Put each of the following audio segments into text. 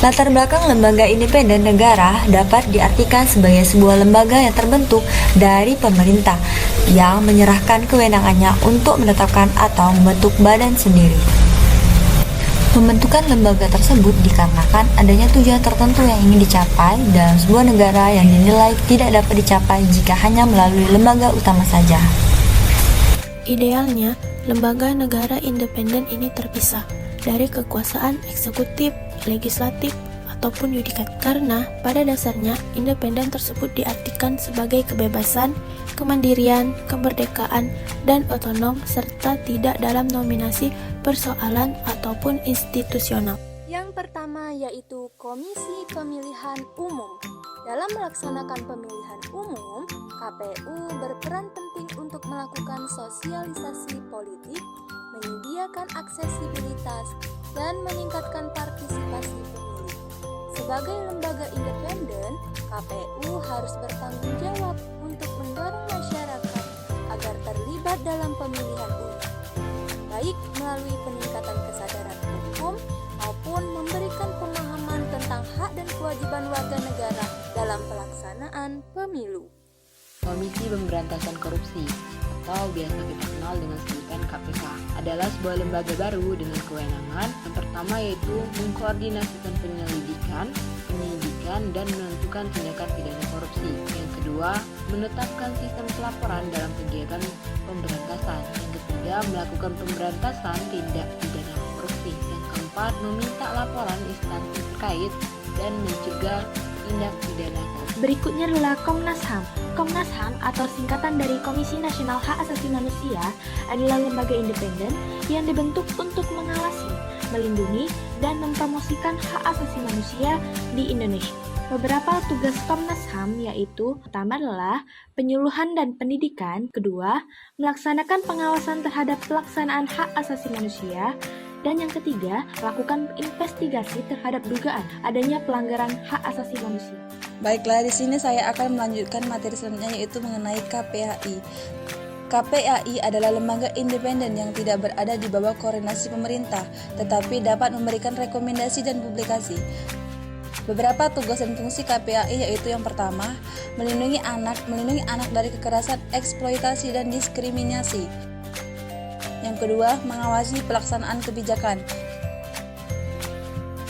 Latar belakang lembaga independen negara dapat diartikan sebagai sebuah lembaga yang terbentuk dari pemerintah yang menyerahkan kewenangannya untuk menetapkan atau membentuk badan sendiri. Pembentukan lembaga tersebut dikarenakan adanya tujuan tertentu yang ingin dicapai dalam sebuah negara yang dinilai tidak dapat dicapai jika hanya melalui lembaga utama saja. Idealnya, lembaga negara independen ini terpisah dari kekuasaan eksekutif, legislatif, ataupun yudikat. Karena pada dasarnya independen tersebut diartikan sebagai kebebasan, kemandirian, kemerdekaan, dan otonom serta tidak dalam nominasi persoalan ataupun institusional. Yang pertama yaitu Komisi Pemilihan Umum. Dalam melaksanakan pemilihan umum, KPU berperan penting untuk melakukan sosialisasi politik, menyediakan aksesibilitas, dan meningkatkan partisipasi pemilih. Sebagai lembaga independen, KPU harus bertanggung jawab untuk mendorong masyarakat agar terlibat dalam pemilihan umum, baik melalui peningkatan kesadaran hukum maupun memberikan pemahaman tentang hak dan kewajiban warga negara dalam pelaksanaan pemilu. Komisi Pemberantasan Korupsi atau biasa kita kenal dengan sebutan KPK adalah sebuah lembaga baru dengan kewenangan yang pertama yaitu mengkoordinasikan penyelidikan, dan menentukan tindakan pidana korupsi. Yang kedua, menetapkan sistem pelaporan dalam kegiatan pemberantasan. Yang ketiga, melakukan pemberantasan tindak pidana korupsi. Yang keempat, meminta laporan instansi terkait dan mencegah tindak pidana korupsi. Berikutnya adalah Komnas HAM. Komnas HAM atau singkatan dari Komisi Nasional Hak Asasi Manusia adalah lembaga independen yang dibentuk untuk mengawasi, melindungi, dan mempromosikan hak asasi manusia di Indonesia. Beberapa tugas Komnas HAM yaitu pertama adalah penyuluhan dan pendidikan, kedua, melaksanakan pengawasan terhadap pelaksanaan hak asasi manusia, dan yang ketiga, lakukan investigasi terhadap dugaan adanya pelanggaran hak asasi manusia. Baiklah, di sini saya akan melanjutkan materi selanjutnya yaitu mengenai KPAI. KPAI adalah lembaga independen yang tidak berada di bawah koordinasi pemerintah, tetapi dapat memberikan rekomendasi dan publikasi. Beberapa tugas dan fungsi KPAI yaitu yang pertama, melindungi anak dari kekerasan, eksploitasi, dan diskriminasi. Yang kedua, mengawasi pelaksanaan kebijakan.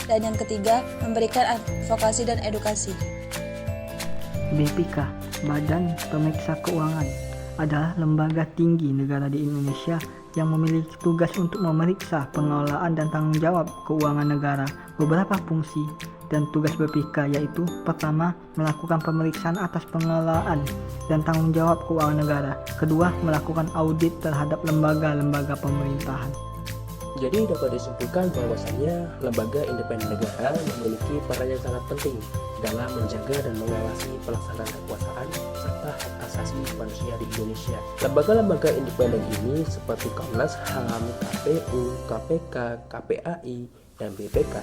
Dan yang ketiga, memberikan advokasi dan edukasi. BPK, Badan Pemeriksa Keuangan, adalah lembaga tinggi negara di Indonesia yang memiliki tugas untuk memeriksa pengelolaan dan tanggung jawab keuangan negara. Beberapa fungsi dan tugas BPK yaitu pertama, melakukan pemeriksaan atas pengelolaan dan tanggung jawab keuangan negara. Kedua, melakukan audit terhadap lembaga-lembaga pemerintahan. Jadi dapat disimpulkan bahwasannya lembaga independen negara memiliki peran yang sangat penting dalam menjaga dan mengawasi pelaksanaan kekuasaan serta hak asasi manusia di Indonesia. Lembaga-lembaga independen ini seperti Komnas HAM, KPU, KPK, KPAI, dan BPK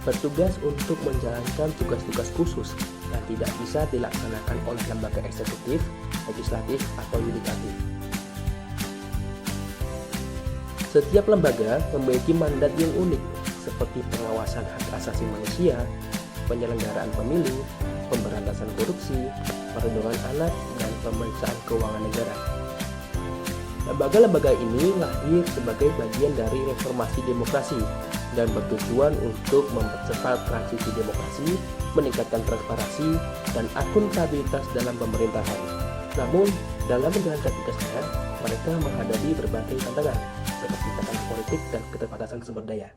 bertugas untuk menjalankan tugas-tugas khusus yang tidak bisa dilaksanakan oleh lembaga eksekutif, legislatif, atau yudikatif. Setiap lembaga memiliki mandat yang unik, seperti pengawasan hak asasi manusia, penyelenggaraan pemilu, pemberantasan korupsi, perlindungan anak, dan pemeriksaan keuangan negara. Lembaga-lembaga ini lahir sebagai bagian dari reformasi demokrasi dan bertujuan untuk mempercepat transisi demokrasi, meningkatkan transparansi, dan akuntabilitas dalam pemerintahan. Namun, dalam menjalankan tugasnya, mereka menghadapi berbagai tantangan, seperti tekanan politik dan keterbatasan sumber daya.